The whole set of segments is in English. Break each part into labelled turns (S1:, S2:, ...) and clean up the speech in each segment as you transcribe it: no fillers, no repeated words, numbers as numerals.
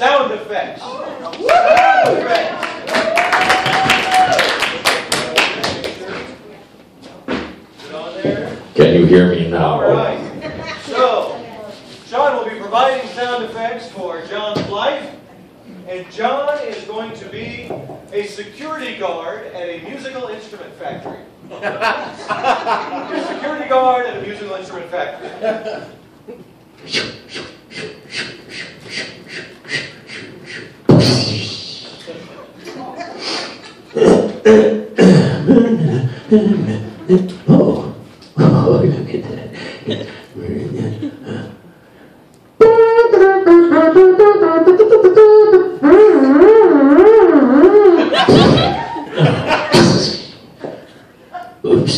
S1: sound effects. Sound effects. Get on there.
S2: Can you hear me now?
S1: All right. So, Sean will be providing sound effects for John's life. And John is going to be a security guard at a musical instrument factory. A security guard at a musical instrument factory.
S2: Oh, look at that. Oops.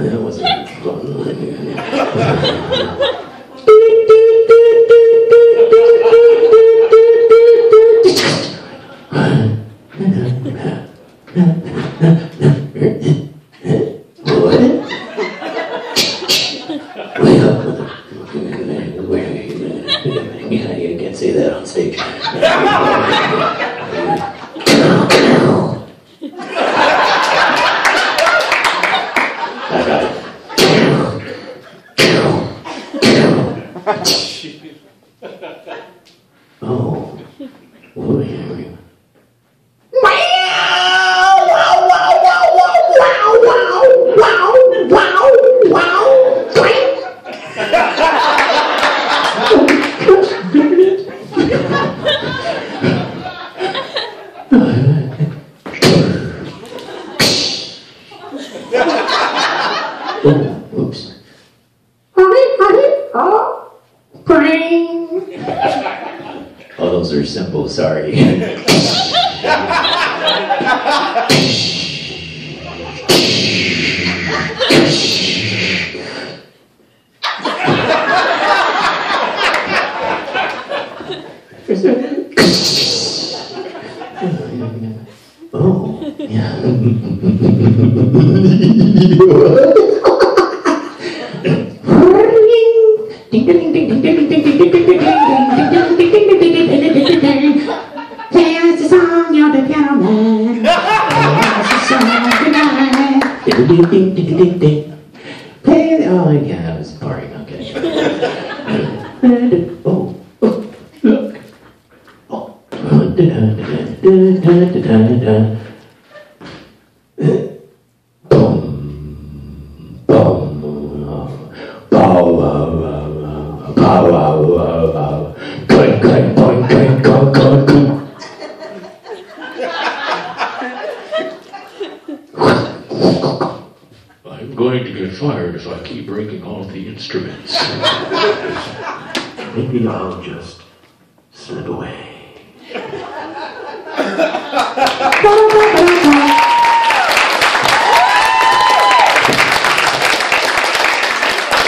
S2: That wasn't fun. You can't say that on stage. I got it. Oh. Oh, yeah. Oh, oops. Oh, those are simple, sorry. Oh, yeah. Ding ding ding ding ding ding ding ding ding ding ding ding. There's the song, you're the piano man. There's the song tonight. Ding ding ding ding ding ding. Play. Oh yeah, that was boring. Okay. Oh, oh, look. Oh. Da da da da da da da. Boom, boom, bow, wow, wow, wow, wow, wow, good, good, boy, good, good, good, good. I'm going to get fired if I keep breaking all the instruments. Maybe I'll just slip away.